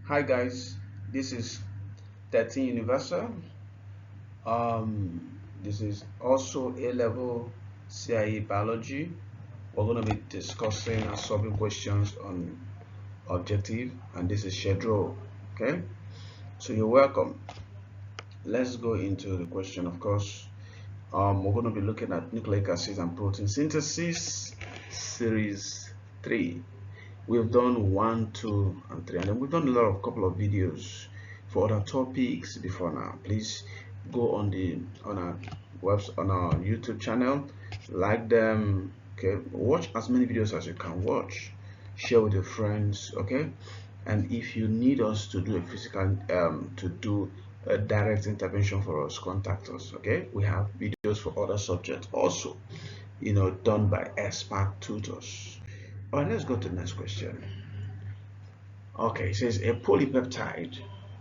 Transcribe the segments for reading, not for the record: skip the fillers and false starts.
Hi guys, this is 13 Universal. This is also A-level CIE biology. We're going to be discussing and solving questions on objective, and this is schedule. Okay, so you're welcome. Let's go into the question. Of course, we're going to be looking at nucleic acids and protein synthesis, series 3. We've done 1, 2, and 3, and then we've done a couple of videos for other topics before now. Please go on our YouTube channel, like them, okay, watch as many videos as you can watch, share with your friends, okay. And if you need us to do a physical to do a direct intervention for us, contact us, okay. We have videos for other subjects also, done by expert tutors. All right, let's go to the next question. Okay, it says a polypeptide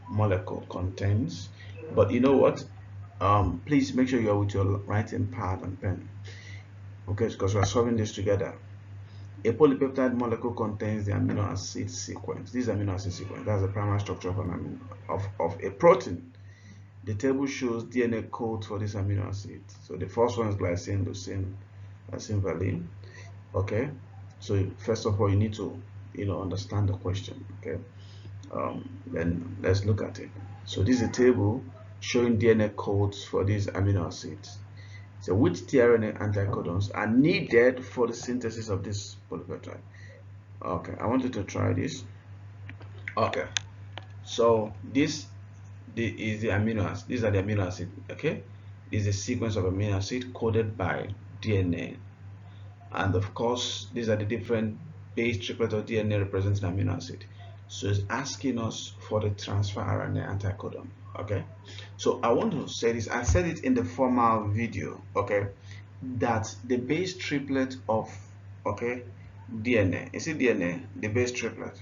molecule contains, but you know what? Please make sure you're with your writing pad and pen. Okay, because we're solving this together. A polypeptide molecule contains the amino acid sequence. This amino acid sequence, that's the primary structure of of a protein. The table shows DNA code for this amino acid. So the first one is glycine, leucine, valine. Okay, so first of all, you need to understand the question. Okay, then let's look at it. So this is a table showing DNA codes for these amino acids. So which tRNA anticodons are needed for the synthesis of this polypeptide? Okay, I want you to try this. Okay, so is the amino acid. These are the amino acid. Okay, this is a sequence of amino acid coded by DNA, and of course these are the different base triplet of DNA representing amino acid. So it's asking us for the transfer RNA anticodon. Okay, so I want to say this. I said it in the former video, okay, that the base triplet of DNA, is it DNA, the base triplet,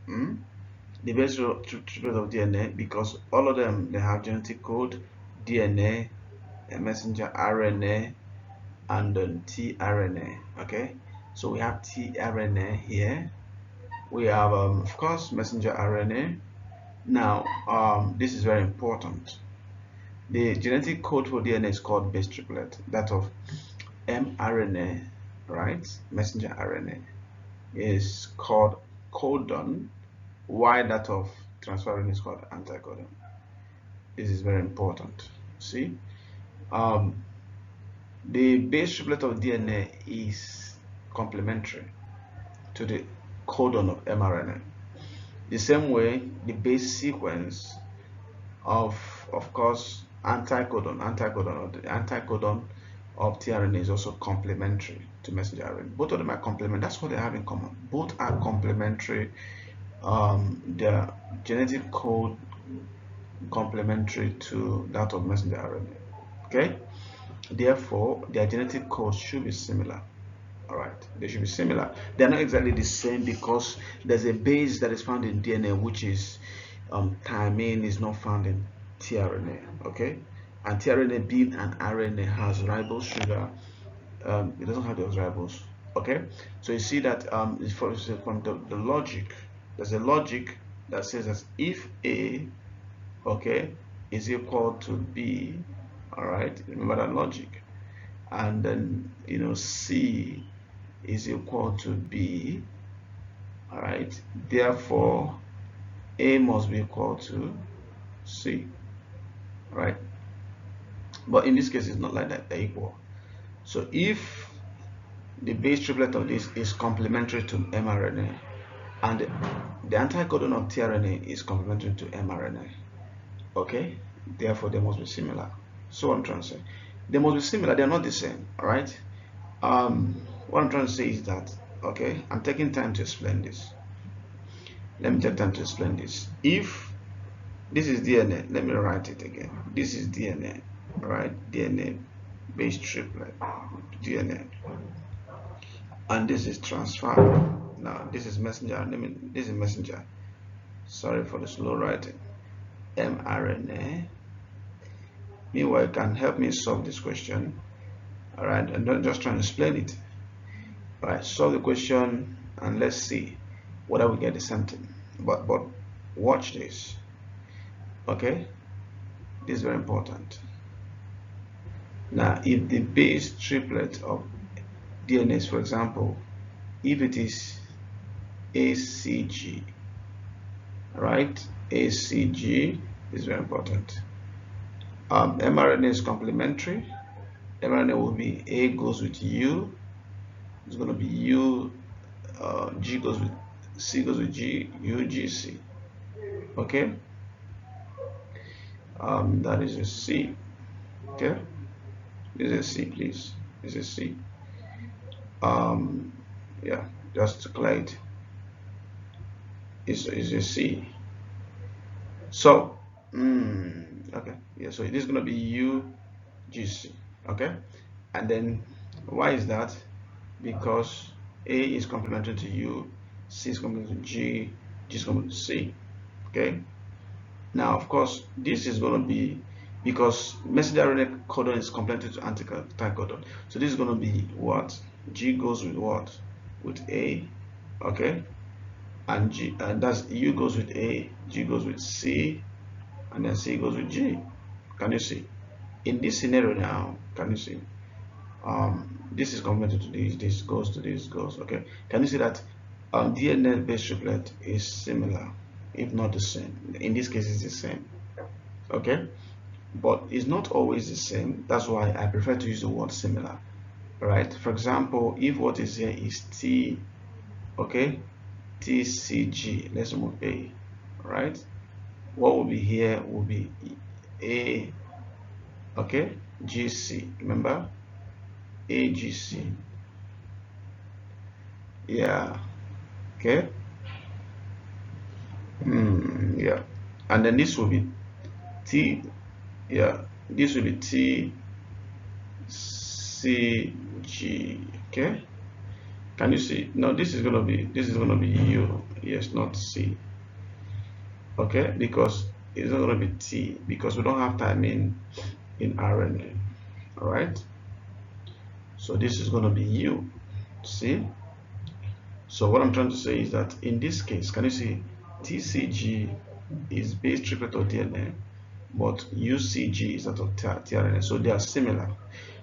the base triplet of DNA, because all of them, they have genetic code DNA, a messenger RNA, and then tRNA. Okay, so we have tRNA here, we have of course messenger RNA. Now this is very important. The genetic code for DNA is called base triplet, that of mRNA, right? Messenger RNA is called codon, while that of transfer RNA is called anticodon. This is very important. See, the base triplet of DNA is complementary to the codon of mRNA. The same way, the base sequence of course anticodon of tRNA is also complementary to messenger RNA. Both of them are complementary. That's what they have in common. Both are complementary. The genetic code complementary to that of messenger RNA. Okay, therefore their genetic code should be similar. All right, they should be similar. They're not exactly the same because there's a base that is found in DNA, which is thymine, is not found in tRNA. Okay, and tRNA being an RNA has ribose sugar. It doesn't have those ribose. Okay, so you see that from the logic, there's a logic that says that if A, okay, is equal to B, all right, remember that logic, and then C is equal to B, all right, therefore A must be equal to C, right? But in this case it's not like that, they're equal. So if the base triplet of this is complementary to mRNA and the anticodon of tRNA is complementary to mRNA, okay, therefore they must be similar. So what I'm trying to say, they must be similar, they're not the same. All right, what I'm trying to say is that, okay, I'm taking time to explain this. Let me take time to explain this. If this is DNA, let me write it again. This is DNA, right? DNA base triplet, DNA, and this is transfer. Now this is messenger. This is messenger. Sorry for the slow writing. mRNA. Meanwhile, you can help me solve this question. All right, and don't just try to explain it. All right, solve the question and let's see whether we get the same thing. But Watch this. Okay, this is very important. Now, if the base triplet of DNA, for example, if it is ACG, right? ACG is very important. mRNA is complementary. mRNA will be A goes with U. It's going to be U. G goes with C goes with G. U G C. Okay. That is a C. Okay. This is a C, please. This is a C. Yeah, just to clear it. Is a C. So, okay, yeah. So it is going to be UGC. Okay, and then why is that? Because A is complementary to U, C is complementary to G, G is complementary to C. Okay. Now, of course, this is going to be because messenger RNA codon is complementary to anti-codon. So this is going to be what? G goes with what? With A. Okay. And G, and that's U goes with A, G goes with C, and then C goes with G. Can you see? In this scenario now, can you see? This is complementary to this goes to this goes. Okay. Can you see that DNA based triplet is similar, if not the same? In this case, it's the same. Okay, but it's not always the same. That's why I prefer to use the word similar. Right? For example, if what is here is T, okay, TCG, let's remove A, right? What will be here will be A, okay, GC, remember? AGC, yeah, okay, yeah, and then this will be T, yeah, this will be TCG, okay. Can you see? No, this is gonna be U, yes, not C. Okay, because it's not gonna be T because we don't have timing in RNA. All right. So this is gonna be U. See? So what I'm trying to say is that in this case, can you see TCG is base triplet of DNA, but UCG is that of tRNA. So they are similar.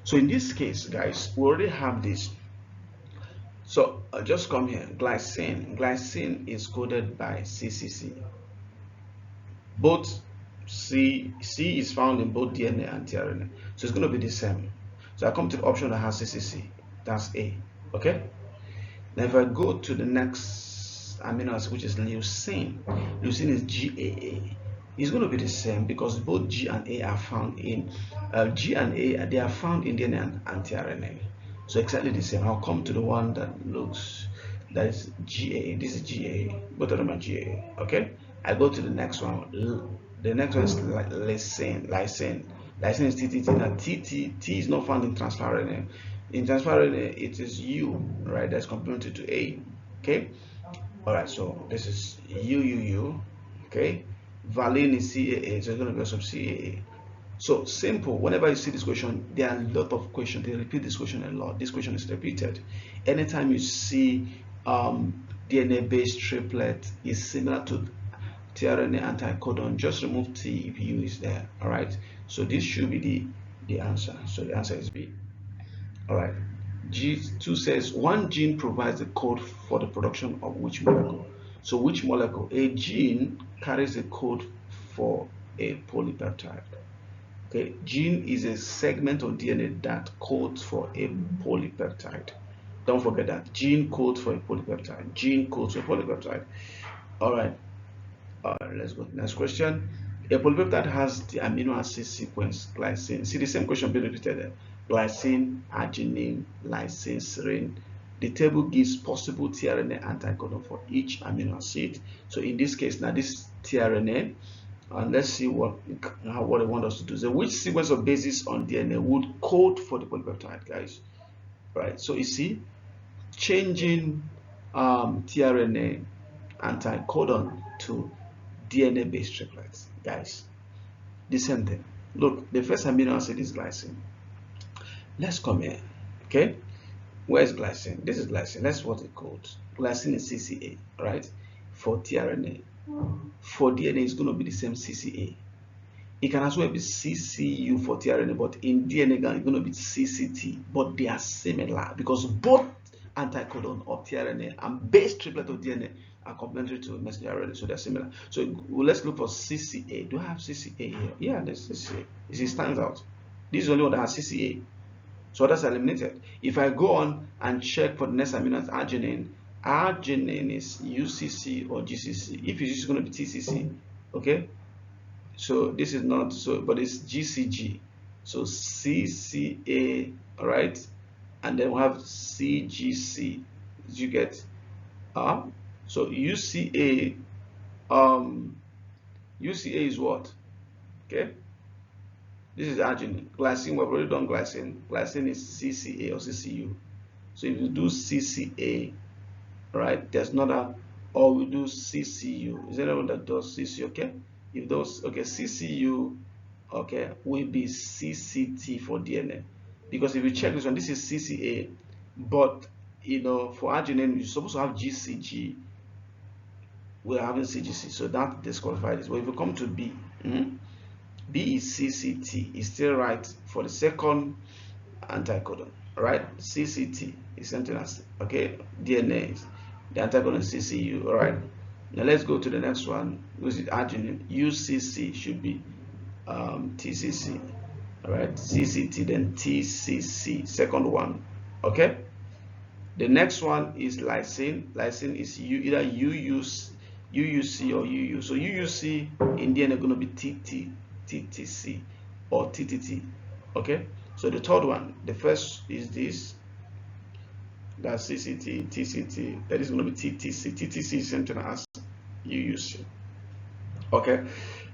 So in this case, guys, we already have this. So just come here. Glycine. Glycine is coded by CCC. Both C is found in both DNA and tRNA. So it's going to be the same. So I come to the option that has CCC. That's A. Okay. Now if I go to the next amino acid, which is leucine, leucine is GAA. It's going to be the same because both G and A are found in G and A. They are found in DNA and tRNA. So exactly the same. I'll come to the one that looks that is GAA. This is GAA. Both of them are GAA. Okay. I go to the next one. The next one is lysine. Lysine is TTT. Now T is not found in transfer RNA. In transfer RNA, it is U, right? That's complementary to A. Okay. All right. So this is U. Okay. Valine is CAA, so it's going to be some CAA. So simple. Whenever you see this question, there are a lot of questions. They repeat this question a lot. This question is repeated. Anytime you see DNA-based triplet is similar to tRNA anti-codon, just remove T if U is there. All right. So this should be the answer. So the answer is B. All right. G2 says one gene provides the code for the production of which molecule? So which molecule? A gene carries a code for a polypeptide. Okay, gene is a segment of DNA that codes for a polypeptide. Don't forget that gene codes for a polypeptide. Gene codes for a polypeptide. All right. Let's go to the next question. A polypeptide has the amino acid sequence glycine. See the same question being repeated there. Glycine, arginine, lysine, serine. The table gives possible tRNA anticodon for each amino acid. So in this case, now this tRNA, and let's see what they want us to do. So which sequence of bases on DNA would code for the polypeptide, guys? Right. So you see, changing tRNA anticodon to DNA-based triplets, guys. The same thing. Look, the first amino acid is glycine. Let's come here. Okay. Where is glycine? This is glycine. That's what it codes. Glycine is CCA, right? For tRNA. for DNA is going to be the same CCA. It can as well be CCU for tRNA, but in DNA it's going to be CCT, but they are similar because both anticodon of tRNA and base triplet of DNA are complementary to messenger RNA, so they're similar. So let's look for CCA. Do I have CCA here? Yeah, there's CCA. It stands out. This is the only one that has CCA. So that's eliminated. If I go on and check for the next amino acid, arginine is UCC or GCC. If it's going to be TCC, okay. So this is not so, but it's GCG. So CCA, all right, and then we have CGC. Did you get? So UCA, UCA is what? Okay. This is arginine. Glycine, we've already done glycine. Glycine is CCA or CCU. So if you do CCA, right, there's not a, or we do CCU. Is there anyone that does CCU? Okay. If those, okay, CCU, okay, will be CCT for DNA. Because if you check this one, this is CCA, but you know, for arginine, you're supposed to have GCG. We're having CGC, so that disqualifies this. But if you come to B, B is CCT, is still right for the second anticodon, right? CCT is something as, okay, DNA is the anticodon is CCU, all right? Now let's go to the next one, which is arginine. UCC should be TCC, all right? CCT, then TCC, second one, okay? The next one is lysine. Lysine is either UUC or UU. So UUC in DNA going to be TTC or TTT, okay? So the third one, the first is this, that's CCT, TCT, that is going to be TTC. TTC is same thing as UUC, okay?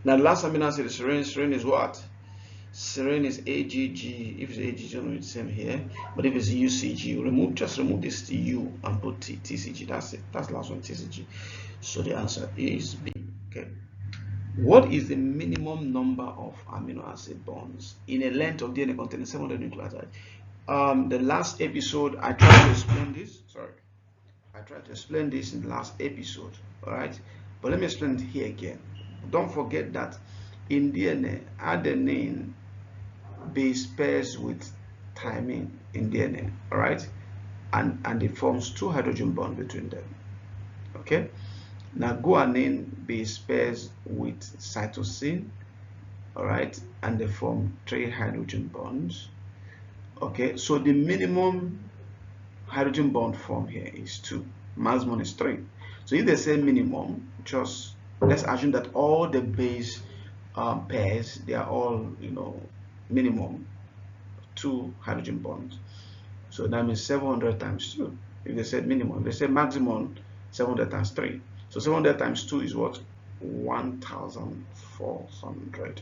Now the last amino acid is serine. Serine is what? Serine is AGG. If it's AGG, it's going to be the same here. But if it's UCG, just remove this U and put TCG. That's it. That's the last one, TCG. So the answer is B. Okay. What is the minimum number of amino acid bonds in a length of DNA containing 700 nucleotides? The last episode, I tried to explain this. Sorry. I tried to explain this in the last episode. Alright. But let me explain it here again. Don't forget that in DNA, adenine base pairs with thymine in DNA, all right, and it forms 2 hydrogen bonds between them. Okay, now guanine base pairs with cytosine, all right, and they form 3 hydrogen bonds. Okay, so the minimum hydrogen bond form here is 2, maximum is 3. So if they say minimum, just let's assume that all the base pairs, they are all, you know, minimum 2 hydrogen bonds. So that means 700 times 2. If they said minimum, they said maximum 700 times 3. So 700 times 2 is what? 1400.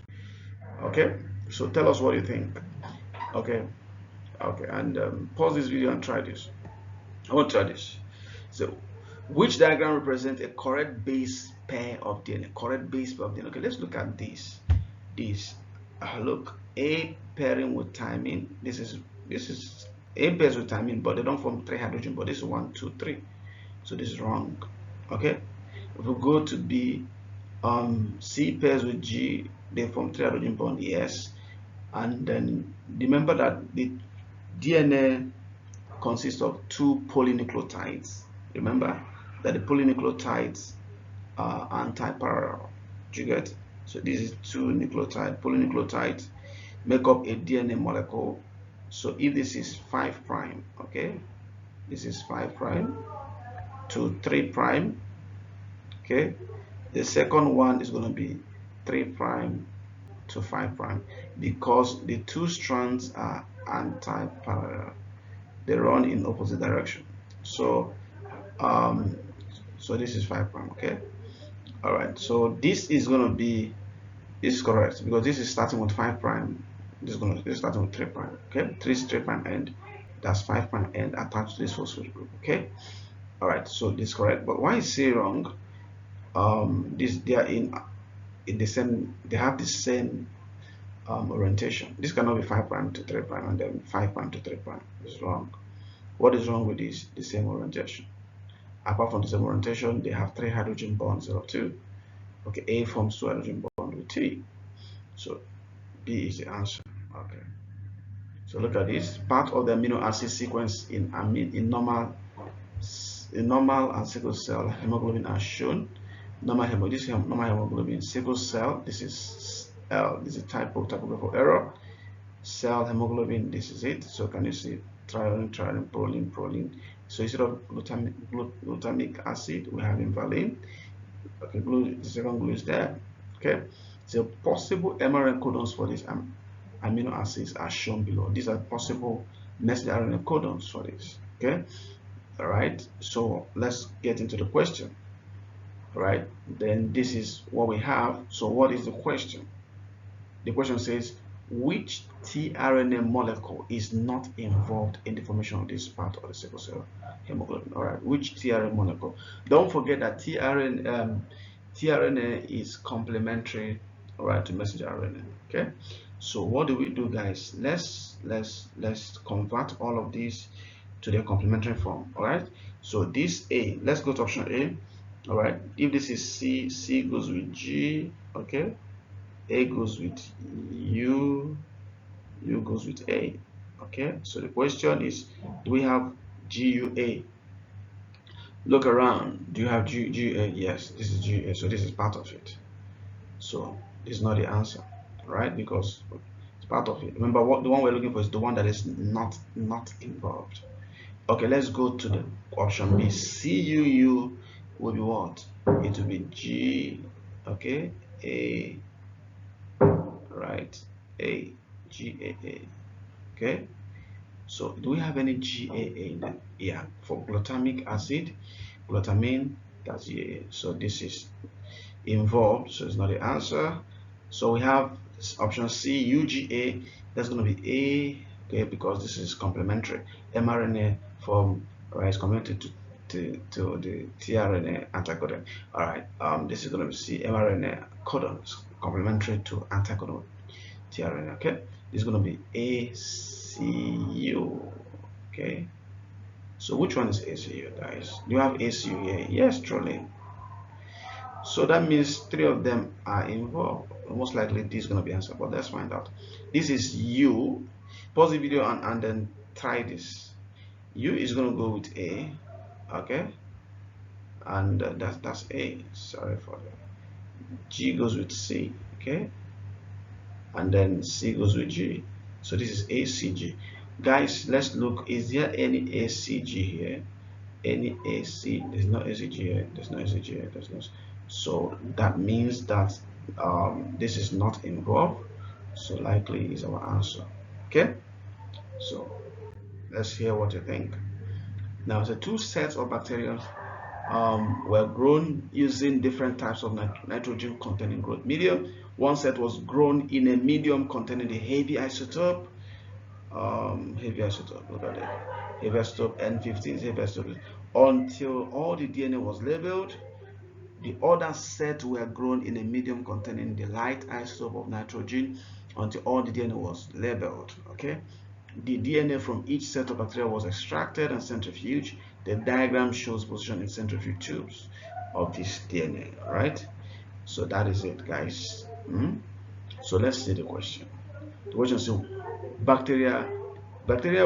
Okay, so tell us what you think. Okay, and pause this video and try this. I want to try this. So which diagram represents a correct base pair of DNA? Correct base pair of DNA. Okay, let's look at this. Look, A pairing with thymine. This is A pairs with thymine, but they don't form 3 hydrogen. But this is 1, 2, 3. So this is wrong. Okay. If we go to B, C pairs with G, they form 3 hydrogen bond. Yes. And then remember that the DNA consists of 2 polynucleotides. Remember that the polynucleotides are anti-parallel. Do you get? So this is 2 polynucleotides make up a DNA molecule. So if this is 5 prime, okay, this is 5 prime to 3 prime, okay, the second one is going to be 3 prime to 5 prime because the 2 strands are anti-parallel. They run in opposite direction. So so this is 5 prime, okay. All right, so this is going to be, this is correct because this is starting with 5 prime. This is starting with 3 prime, okay. 3 prime end, that's 5 prime end attached to this phosphate group, okay. All right, so this is correct. But why is C wrong? They are in the same, they have the same orientation. This cannot be 5 prime to 3 prime and then 5 prime to 3 prime. It's wrong. What is wrong with this? The same orientation. Apart from the same orientation, they have 3 hydrogen bonds instead of 2. Okay, A forms 2 hydrogen bond with T. So B is the answer. Okay. So look at this. Part of the amino acid sequence in normal and sickle cell hemoglobin are shown. Normal hemoglobin, sickle cell. This is L. This is typographical error. Cell hemoglobin. This is it. So can you see threonine, proline? So instead of glutamic acid, we have valine. Okay, the second glue is there. Okay, so possible mRNA codons for these amino acids are shown below. These are possible messenger RNA codons for this. Okay, all right. So let's get into the question. All right, then this is what we have. So what is the question? The question says, which tRNA molecule is not involved in the formation of this part of the sickle cell hemoglobin? All right, which tRNA molecule? Don't forget that tRNA is complementary, all right, to messenger RNA. Okay, so what do we do, guys? Let's convert all of these to their complementary form. All right, so this A, let's go to option A. All right, if this is C, C goes with G. Okay, A goes with U, U goes with A. Okay, so the question is, do we have GUA? Look around. Do you have GA? Yes, this is GA, so this is part of it. So this is not the answer, right? Because it's part of it. Remember, what the one we're looking for is the one that is not involved. Okay, let's go to the option B. CUU will be what? It will be G. Okay, A. Right, A. GAA. Okay, so do we have any GAA in there? Yeah, for glutamic acid, glutamine, that's GAA. So this is involved, so it's not the answer. So we have option C, UGA. That's going to be A, okay, because this is complementary. mRNA form, right, is complementary to the tRNA anticodon. All right, this is going to be C, mRNA codon is complementary to anticodon tRNA. Okay, this is going to be ACU. Okay, so which one is ACU, guys? Do you have ACU here? Yes, truly. So that means 3 of them are involved. Most likely this is going to be answered, but let's find out. This is U. Pause the video and then try this. U is going to go with A. Okay, and that's A. Sorry for that. G goes with C. Okay, and then C goes with G. So this is ACG. Guys, let's look. Is there any ACG here? Any AC? There's no ACG here. There's no ACG here. There's no. So that means that this is not involved. So likely is our answer. Okay. So let's hear what you think. Now, the 2 sets of bacteria were grown using different types of nitrogen containing growth medium. One set was grown in a medium containing the heavy isotope. Look at it. Heavy isotope N15, heavy isotope, until all the DNA was labeled. The other set were grown in a medium containing the light isotope of nitrogen until all the DNA was labeled. Okay, the DNA from each set of bacteria was extracted and centrifuged. The diagram shows position in centrifuge tubes of this DNA. Right, so that is it, guys. So let's see the question. The question is, bacteria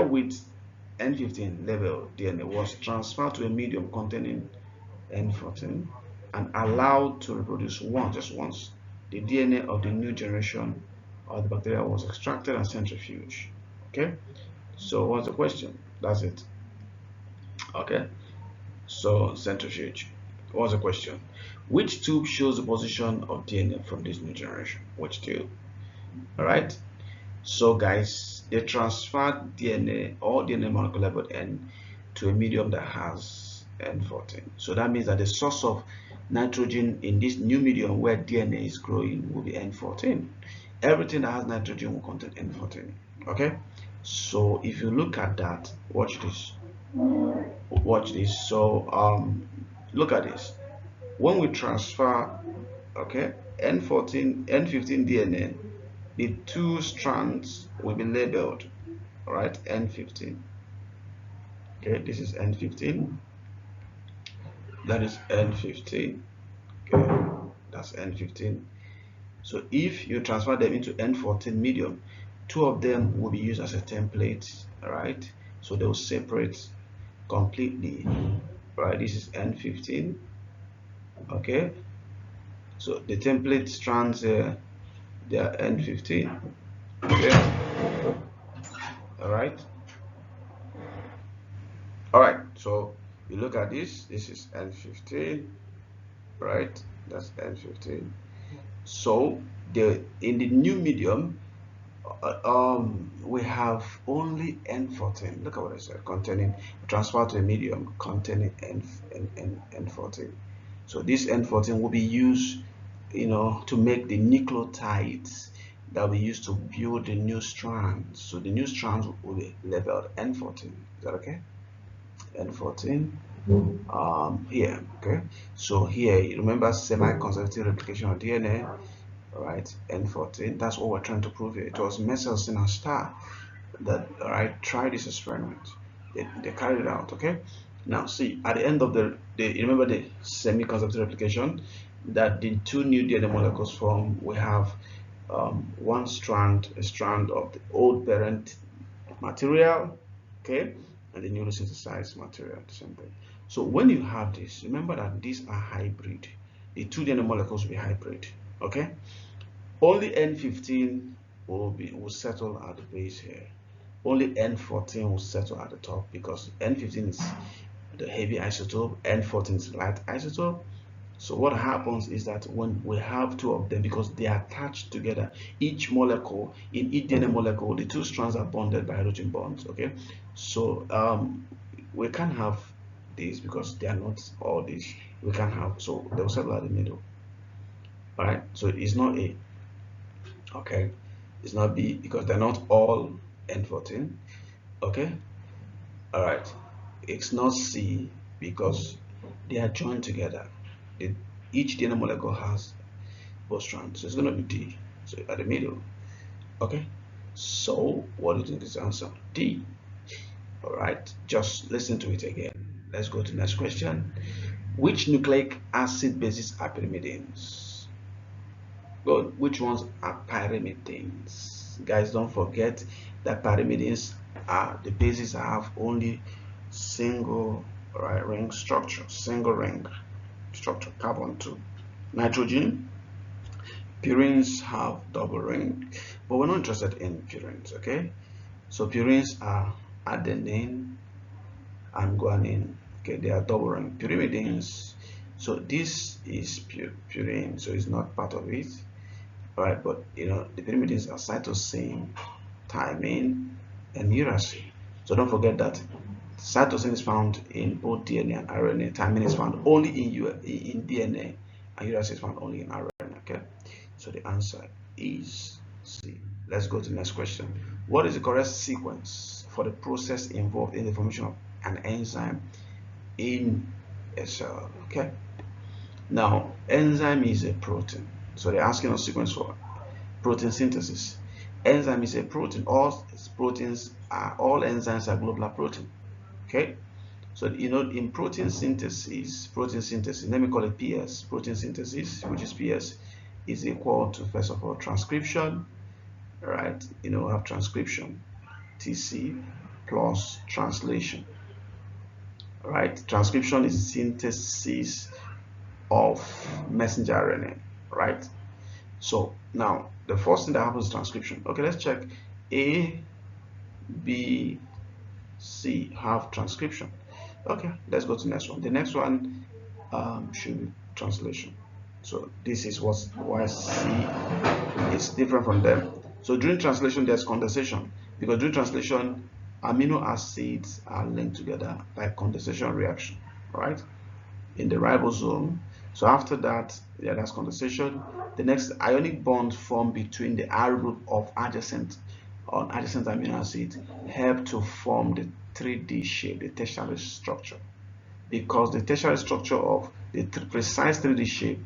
with N15 level DNA was transferred to a medium containing N14 and allowed to reproduce just once. The DNA of the new generation of the bacteria was extracted and centrifuged. Okay, so what's the question? That's it. Okay, so centrifuge. What's the question? Which tube shows the position of DNA from this new generation? Which tube? All right, so guys, they transferred DNA or DNA molecule labeled N to a medium that has N14. So that means that the source of nitrogen in this new medium where DNA is growing will be N14. Everything that has nitrogen will contain N14. Okay, so if you look at that, watch this. So look at this. When we transfer, okay, N15 DNA, the 2 strands will be labeled, all right, N15. Okay, this is N15, that is N15. Okay, that's N15. So if you transfer them into N14 medium, two of them will be used as a template, all right? So they will separate completely, right? This is N15, okay? So the template strands they are N15, okay? All right. All right, so you look at this is N15, right? That's N15. So in the new medium, we have only N14. Look at what I said, containing, transfer to a medium containing N14. So this N14 will be used, to make the nucleotides that we use to build the new strands. So the new strands will be labeled N14. Is that okay? N14 here. Okay, so here, remember semi-consecutive replication of DNA, all right? N14, that's what we're trying to prove here. It was Messels in a star that, all right, tried this experiment. They carried it out. Okay, now see, at the end of the you remember the semi-consecutive replication, that the two new DNA molecules form. We have one strand, a strand of the old parent material, okay, and the newly synthesized material, the same thing. So when you have this, remember that these are hybrid. The two DNA molecules will be hybrid, okay. Only N15 will settle at the base here. Only N14 will settle at the top, because N15 is the heavy isotope, N14 is light isotope. So what happens is that when we have two of them, because they are attached together, each molecule, in each DNA molecule, the two strands are bonded by hydrogen bonds, okay? So we can't have these because they are not all these. We can't have, so they will settle at the middle. All right, so it's not A, okay? It's not B because they're not all N14, okay? All right, it's not C because they are joined together. Each DNA molecule has both strands, so it's going to be D, so at the middle. Okay, so what do you think is the answer? D. All right, just listen to it again. Let's go to the next question. Which nucleic acid bases are pyrimidines? Good. Which ones are pyrimidines? Guys, don't forget that pyrimidines are the bases that have only single ring structure, single ring structure, carbon 2. Nitrogen, purines have double ring, but we're not interested in purines, okay? So purines are adenine and guanine, okay? They are double ring. Pyrimidines, so this is purine, so it's not part of it, all right? But the pyrimidines are cytosine, thymine, and uracil. So don't forget that cytosine is found in both DNA and RNA. Thymine is found only in DNA, and uracil is found only in RNA. Okay, so the answer is C. Let's go to the next question. What is the correct sequence for the process involved in the formation of an enzyme in a cell? Okay, now enzyme is a protein, so they're asking us sequence for protein synthesis. Enzyme is a protein. All enzymes are globular protein. Okay, so in protein synthesis, let me call it PS. Protein synthesis, which is PS, is equal to, first of all, transcription, right? We have transcription, TC, plus translation, right? Transcription is synthesis of messenger RNA, right? So now the first thing that happens is transcription. Okay, let's check. A, B, C have transcription. Okay, let's go to the next one. The next one should be translation. So this is why C is different from them. So during translation, there's condensation, because during translation, amino acids are linked together by condensation reaction, right, in the ribosome. So after that, that's condensation. The next, ionic bonds form between the R group of adjacent amino acids help to form the 3D shape, the tertiary structure, because the tertiary structure of the precise 3D shape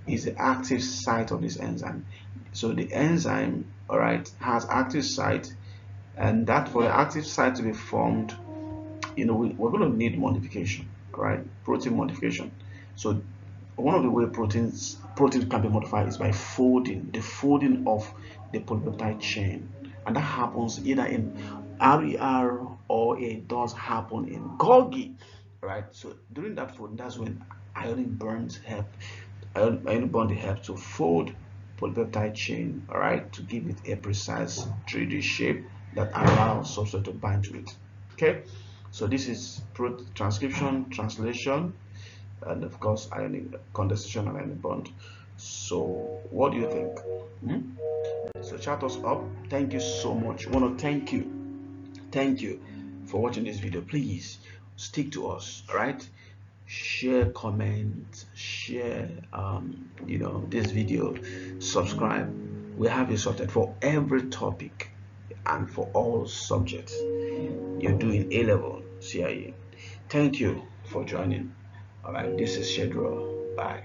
is the active site of this enzyme. So the enzyme, all right, has active site, and that for the active site to be formed, we're going to need modification, right? Protein modification. So one of the way proteins can be modified is by folding, the folding of the polypeptide chain, and that happens either in RER or it does happen in Golgi, right? So during that folding, that's when ionic bonds help to fold polypeptide chain, all right, to give it a precise 3D shape that allows substrate to bind to it. Okay, so this is transcription, translation, and of course ionic condensation and ionic bond. So what do you think? So chat us up. Thank you so much. I want to thank you for watching this video. Please stick to us, all right? Share, comment, share this video, subscribe. We have you sorted for every topic and for all subjects you're doing A level CIE. Thank you for joining. All right, this is Shedro. Bye.